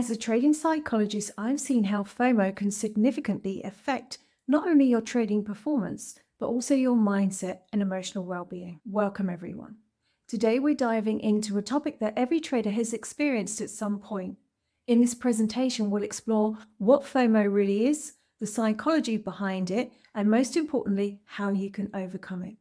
As a trading psychologist, I've seen how FOMO can significantly affect not only your trading performance, but also your mindset and emotional well-being. Welcome, everyone. Today, we're diving into a topic that every trader has experienced at some point. In this presentation, we'll explore what FOMO really is, the psychology behind it, and most importantly, how you can overcome it.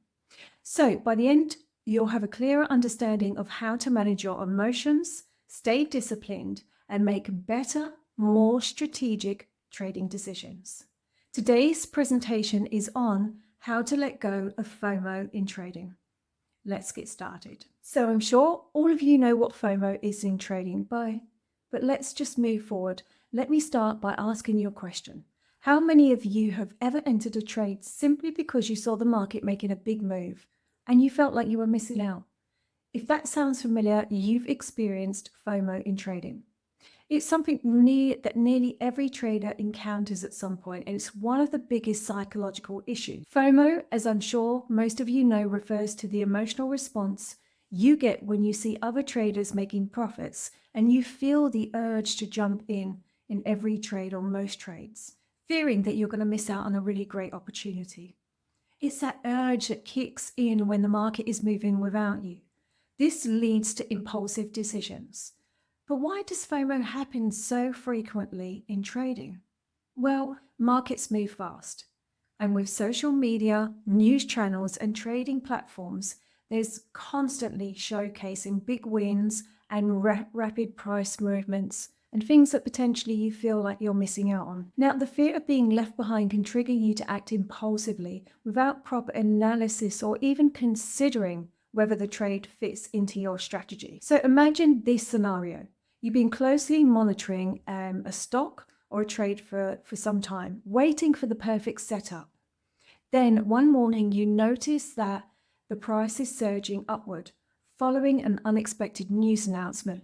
So by the end, you'll have a clearer understanding of how to manage your emotions, stay disciplined, and make better, more strategic trading decisions. Today's presentation is on how to let go of FOMO in trading. Let's get started. So I'm sure all of you know what FOMO is in trading, but let's just move forward. Let me start by asking you a question. How many of you have ever entered a trade simply because you saw the market making a big move and you felt like you were missing out? If that sounds familiar, you've experienced FOMO in trading. It's something that nearly every trader encounters at some point, and it's one of the biggest psychological issues. FOMO, as I'm sure most of you know, refers to the emotional response you get when you see other traders making profits and you feel the urge to jump in every trade or most trades, fearing that you're going to miss out on a really great opportunity. It's that urge that kicks in when the market is moving without you. This leads to impulsive decisions. But why does FOMO happen so frequently in trading? Well, markets move fast. And with social media, news channels, and trading platforms, there's constantly showcasing big wins and rapid price movements and things that potentially you feel like you're missing out on. Now, the fear of being left behind can trigger you to act impulsively without proper analysis or even considering whether the trade fits into your strategy. So imagine this scenario. You've been closely monitoring a stock or a trade for some time, waiting for the perfect setup. Then one morning you notice that the price is surging upward, following an unexpected news announcement.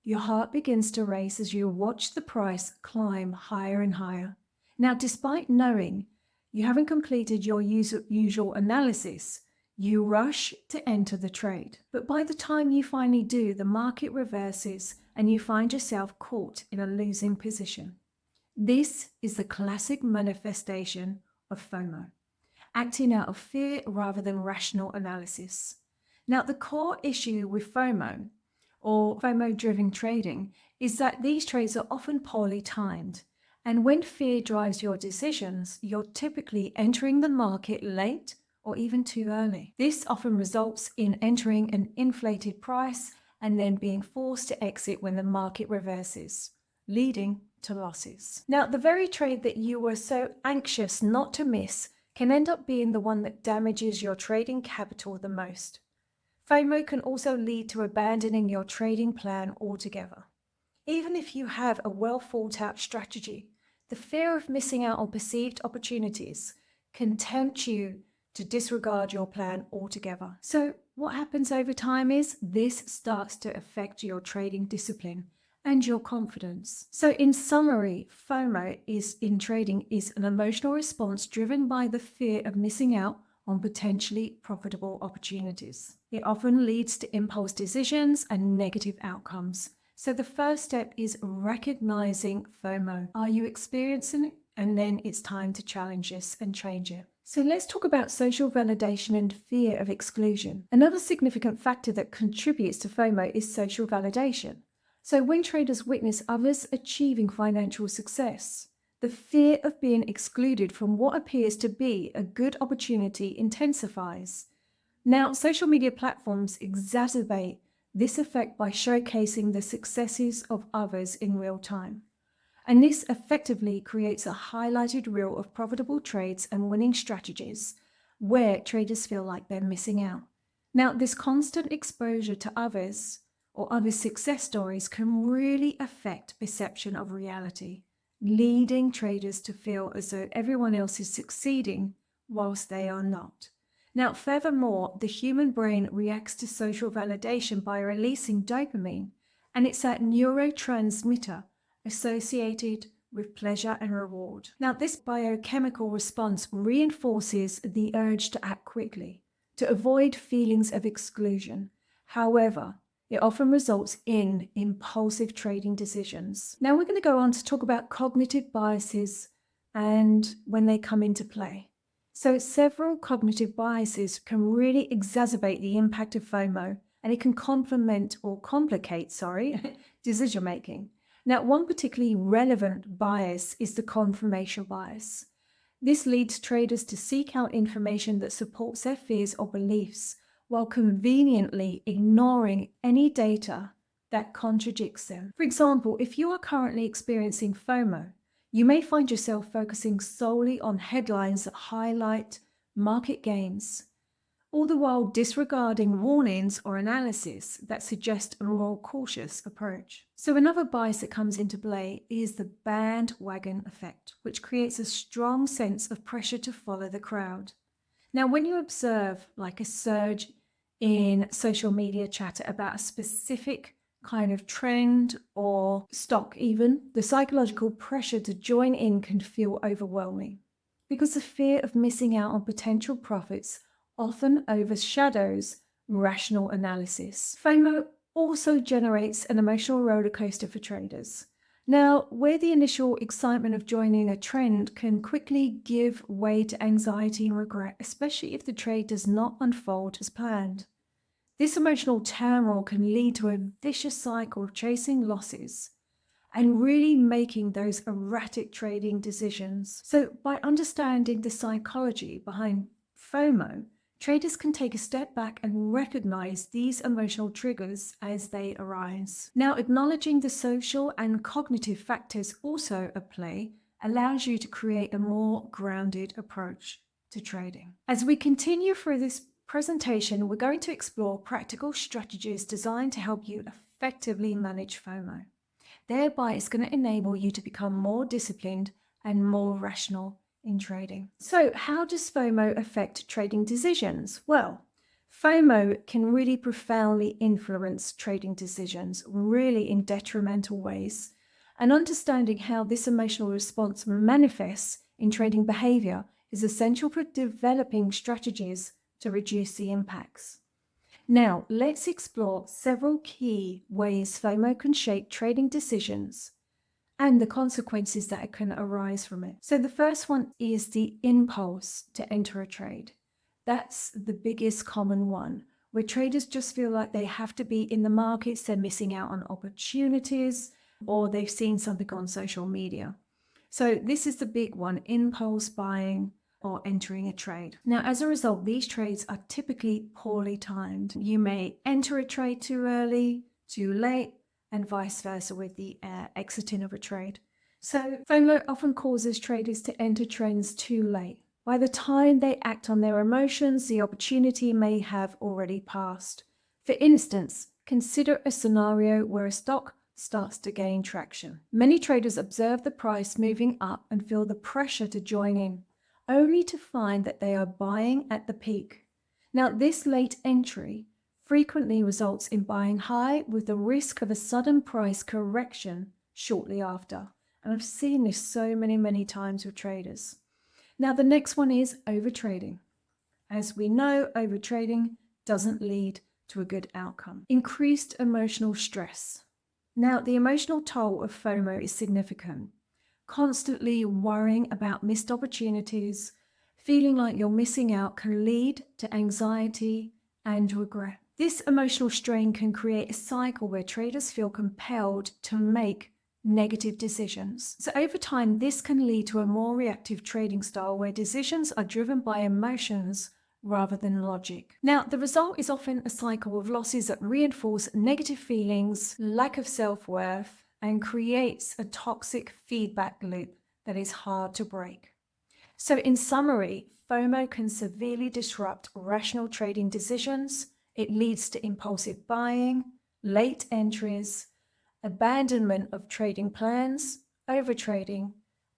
Your heart begins to race as you watch the price climb higher and higher. Now, despite knowing you haven't completed your usual analysis, you rush to enter the trade. But by the time you finally do, the market reverses and you find yourself caught in a losing position. This is the classic manifestation of FOMO, acting out of fear rather than rational analysis. Now, the core issue with FOMO, or FOMO-driven trading, is that these trades are often poorly timed. And when fear drives your decisions, you're typically entering the market late or even too early. This often results in entering an inflated price and then being forced to exit when the market reverses, leading to losses. Now, the very trade that you were so anxious not to miss can end up being the one that damages your trading capital the most. FOMO can also lead to abandoning your trading plan altogether. Even if you have a well thought out strategy, the fear of missing out on perceived opportunities can tempt you to disregard your plan altogether. So what happens over time is this starts to affect your trading discipline and your confidence. So in summary, FOMO in trading is an emotional response driven by the fear of missing out on potentially profitable opportunities. It often leads to impulse decisions and negative outcomes. So the first step is recognizing FOMO. Are you experiencing it? And then it's time to challenge this and change it. So let's talk about social validation and fear of exclusion. Another significant factor that contributes to FOMO is social validation. So when traders witness others achieving financial success, the fear of being excluded from what appears to be a good opportunity intensifies. Now, social media platforms exacerbate this effect by showcasing the successes of others in real time. And this effectively creates a highlighted reel of profitable trades and winning strategies where traders feel like they're missing out. Now, this constant exposure to others or other success stories can really affect perception of reality, leading traders to feel as though everyone else is succeeding whilst they are not. Now, furthermore, the human brain reacts to social validation by releasing dopamine, and it's that neurotransmitter associated with pleasure and reward. Now, this biochemical response reinforces the urge to act quickly, to avoid feelings of exclusion. However, It often results in impulsive trading decisions. Now we're going to go on to talk about cognitive biases and when they come into play. So several cognitive biases can really exacerbate the impact of FOMO, and it can complicate decision making. Now, one particularly relevant bias is the confirmation bias. This leads traders to seek out information that supports their fears or beliefs, while conveniently ignoring any data that contradicts them. For example, if you are currently experiencing FOMO, you may find yourself focusing solely on headlines that highlight market gains, all the while disregarding warnings or analysis that suggest a more cautious approach. So another bias that comes into play is the bandwagon effect, which creates a strong sense of pressure to follow the crowd. Now, when you observe like a surge in social media chatter about a specific kind of trend or stock even, the psychological pressure to join in can feel overwhelming because the fear of missing out on potential profits often overshadows rational analysis. FOMO also generates an emotional roller coaster for traders. Now, where the initial excitement of joining a trend can quickly give way to anxiety and regret, especially if the trade does not unfold as planned. This emotional turmoil can lead to a vicious cycle of chasing losses and really making those erratic trading decisions. So by understanding the psychology behind FOMO, traders can take a step back and recognize these emotional triggers as they arise. Now, acknowledging the social and cognitive factors also at play allows you to create a more grounded approach to trading. As we continue through this presentation, we're going to explore practical strategies designed to help you effectively manage FOMO. Thereby, it's going to enable you to become more disciplined and more rational in trading. So how does FOMO affect trading decisions? Well, FOMO can really profoundly influence trading decisions, really in detrimental ways. And understanding how this emotional response manifests in trading behavior is essential for developing strategies to reduce the impacts. Now, let's explore several key ways FOMO can shape trading decisions and the consequences that can arise from it. So the first one is the impulse to enter a trade. That's the biggest common one, where traders just feel like they have to be in the markets, they're missing out on opportunities, or they've seen something on social media. So this is the big one, impulse buying or entering a trade. Now, as a result, these trades are typically poorly timed. You may enter a trade too early, too late, and vice versa with the exiting of a trade. So FOMO often causes traders to enter trends too late. By the time they act on their emotions, the opportunity may have already passed. For instance, consider a scenario where a stock starts to gain traction. Many traders observe the price moving up and feel the pressure to join in, only to find that they are buying at the peak. Now, this late entry frequently results in buying high with the risk of a sudden price correction shortly after. And I've seen this so many times with traders. Now, the next one is overtrading. As we know, overtrading doesn't lead to a good outcome. Increased emotional stress. Now, the emotional toll of FOMO is significant. Constantly worrying about missed opportunities, feeling like you're missing out can lead to anxiety and regret. This emotional strain can create a cycle where traders feel compelled to make negative decisions. So over time, this can lead to a more reactive trading style where decisions are driven by emotions rather than logic. Now, the result is often a cycle of losses that reinforce negative feelings, lack of self-worth, and creates a toxic feedback loop that is hard to break. So in summary, FOMO can severely disrupt rational trading decisions. It leads to impulsive buying, late entries, abandonment of trading plans, overtrading,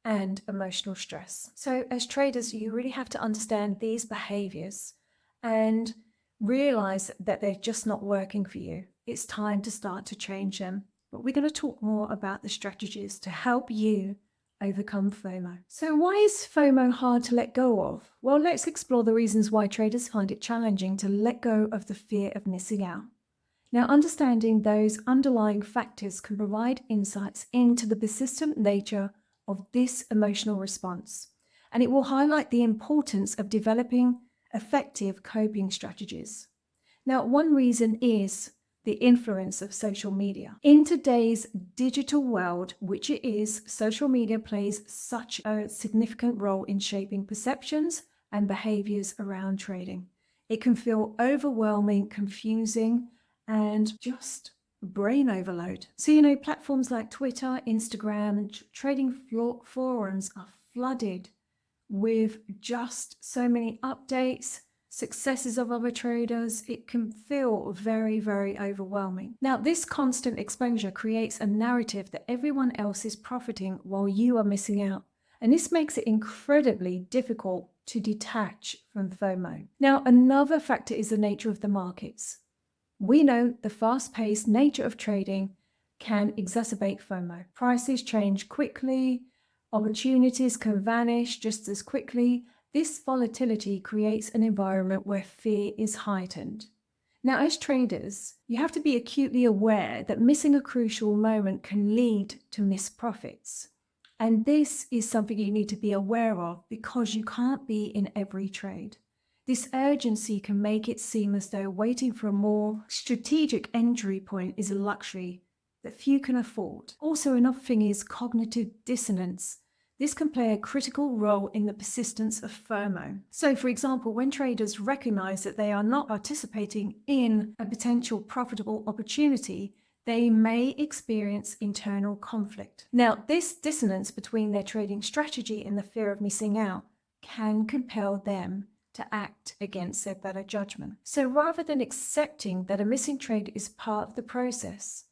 and emotional stress. So as traders, you really have to understand these behaviors and realize that they're just not working for you. It's time to start to change them. But we're going to talk more about the strategies to help you overcome FOMO. So why is FOMO hard to let go of? Well, let's explore the reasons why traders find it challenging to let go of the fear of missing out. Now, understanding those underlying factors can provide insights into the persistent nature of this emotional response, and it will highlight the importance of developing effective coping strategies. Now, one reason is the influence of social media. In today's digital world, which it is, social media plays such a significant role in shaping perceptions and behaviors around trading. It can feel overwhelming, confusing, and just brain overload. So, platforms like Twitter, Instagram, and trading forums are flooded with just so many updates, successes of other traders. It can feel very, very overwhelming. Now, this constant exposure creates a narrative that everyone else is profiting while you are missing out. And this makes it incredibly difficult to detach from FOMO. Now, another factor is the nature of the markets. We know the fast-paced nature of trading can exacerbate FOMO. Prices change quickly, opportunities can vanish just as quickly. This volatility creates an environment where fear is heightened. Now, as traders, you have to be acutely aware that missing a crucial moment can lead to missed profits. And this is something you need to be aware of because you can't be in every trade. This urgency can make it seem as though waiting for a more strategic entry point is a luxury that few can afford. Also, another thing is cognitive dissonance. This can play a critical role in the persistence of FOMO. So, for example, when traders recognize that they are not participating in a potential profitable opportunity, they may experience internal conflict. Now, this dissonance between their trading strategy and the fear of missing out can compel them to act against their better judgment. So rather than accepting that a missing trade is part of the process,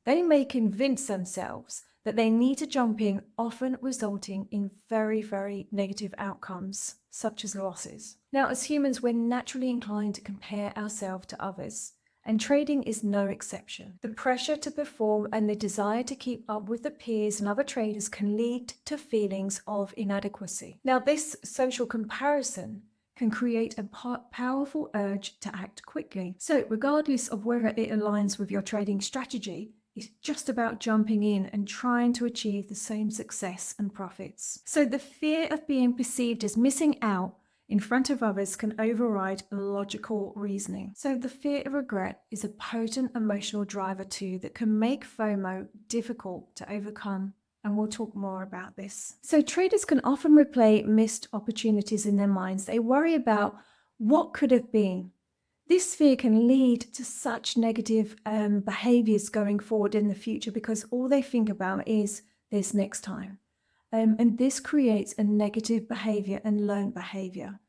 they may convince themselves that they need to jump in, often resulting in very, very negative outcomes, such as losses. Now, as humans, we're naturally inclined to compare ourselves to others, and trading is no exception. The pressure to perform and the desire to keep up with the peers and other traders can lead to feelings of inadequacy. Now, this social comparison can create a powerful urge to act quickly. So regardless of whether it aligns with your trading strategy, it's just about jumping in and trying to achieve the same success and profits. So the fear of being perceived as missing out in front of others can override logical reasoning. So the fear of regret is a potent emotional driver too that can make FOMO difficult to overcome. And we'll talk more about this. So traders can often replay missed opportunities in their minds. They worry about what could have been. This fear can lead to such negative behaviors going forward in the future because all they think about is this next time. And this creates a negative behavior and learned behavior.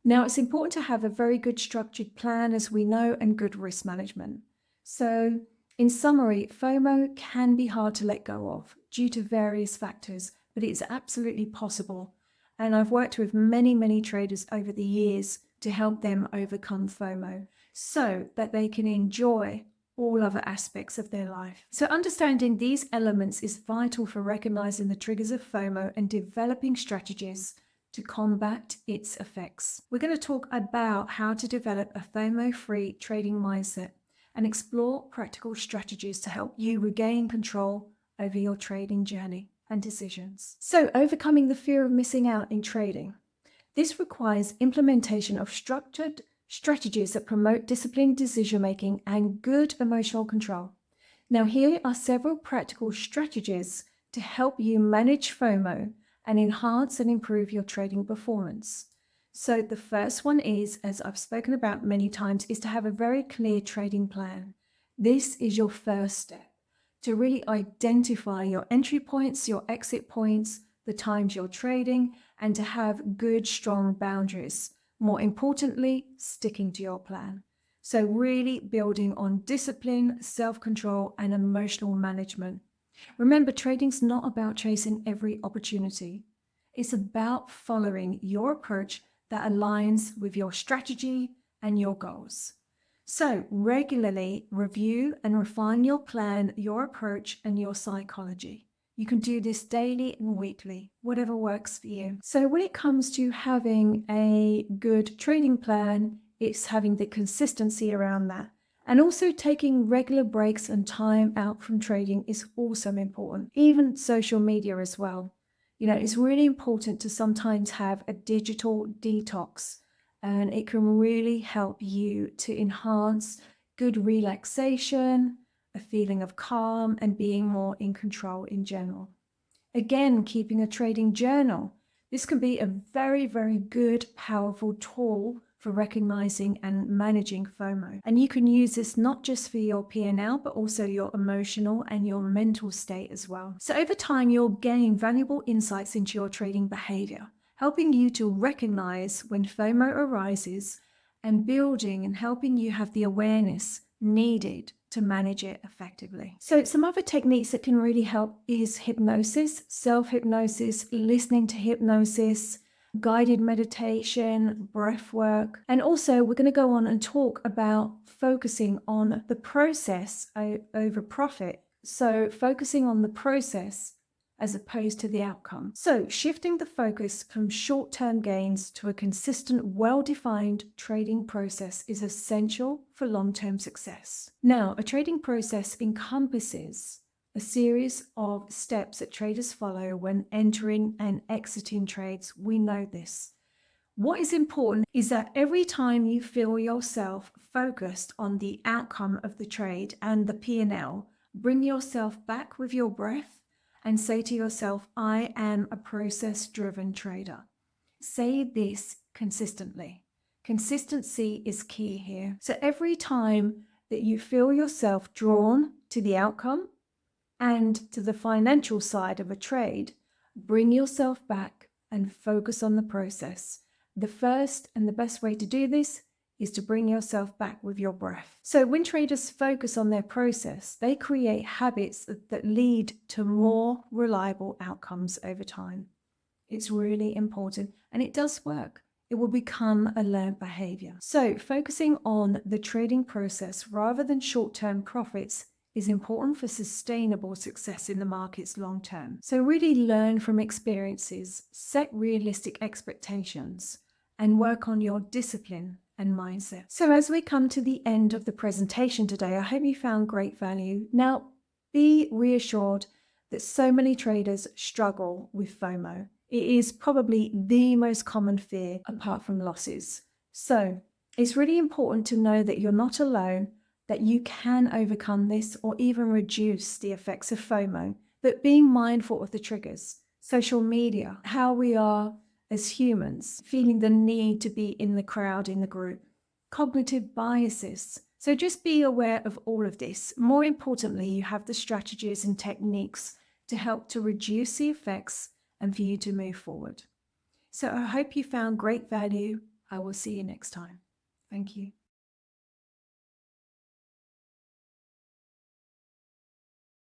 Now, it's important to have a very good structured plan, as we know, and good risk management. So in summary, FOMO can be hard to let go of due to various factors, but it's absolutely possible. And I've worked with many, many traders over the years to help them overcome FOMO so that they can enjoy all other aspects of their life. So understanding these elements is vital for recognizing the triggers of FOMO and developing strategies to combat its effects. We're going to talk about how to develop a FOMO-free trading mindset and explore practical strategies to help you regain control over your trading journey and decisions. So, overcoming the fear of missing out in trading. This requires implementation of structured strategies that promote disciplined decision-making and good emotional control. Now, here are several practical strategies to help you manage FOMO and enhance and improve your trading performance. So the first one is, as I've spoken about many times, is to have a very clear trading plan. This is your first step to really identify your entry points, your exit points, the times you're trading, and to have good, strong boundaries. More importantly, sticking to your plan. So really building on discipline, self-control, and emotional management. Remember, trading's not about chasing every opportunity. It's about following your approach that aligns with your strategy and your goals. So regularly review and refine your plan, your approach, and your psychology. You can do this daily and weekly, whatever works for you. So when it comes to having a good trading plan, it's having the consistency around that And also taking regular breaks and time out from trading is also important, even social media as well. It's really important to sometimes have a digital detox, and it can really help you to enhance good relaxation, a feeling of calm, and being more in control in general. Again, keeping a trading journal. This can be a very, very good, powerful tool for recognizing and managing FOMO. And you can use this not just for your P&L, but also your emotional and your mental state as well. So over time, you'll gain valuable insights into your trading behavior, helping you to recognize when FOMO arises and building and helping you have the awareness needed to manage it effectively. So some other techniques that can really help is hypnosis, self-hypnosis, listening to hypnosis, guided meditation, breath work. And also we're going to go on and talk about focusing on the process over profit. So focusing on the process as opposed to the outcome. So shifting the focus from short-term gains to a consistent, well-defined trading process is essential for long-term success. Now, a trading process encompasses a series of steps that traders follow when entering and exiting trades. We know this. What is important is that every time you feel yourself focused on the outcome of the trade and the P&L, bring yourself back with your breath and say to yourself, I am a process-driven trader. Say this consistently. Consistency is key here. So every time that you feel yourself drawn to the outcome and to the financial side of a trade, bring yourself back and focus on the process. The first and the best way to do this is to bring yourself back with your breath. So when traders focus on their process, they create habits that lead to more reliable outcomes over time. It's really important, and it does work. It will become a learned behavior. So focusing on the trading process rather than short-term profits is important for sustainable success in the markets long term. So really learn from experiences, set realistic expectations, and work on your discipline and mindset. So as we come to the end of the presentation today, I hope you found great value. Now, be reassured that so many traders struggle with FOMO. It is probably the most common fear apart from losses. So it's really important to know that you're not alone, that you can overcome this or even reduce the effects of FOMO, but being mindful of the triggers, social media, how we are as humans, feeling the need to be in the crowd, in the group, cognitive biases. So just be aware of all of this. More importantly, you have the strategies and techniques to help to reduce the effects and for you to move forward. So I hope you found great value. I will see you next time. Thank you.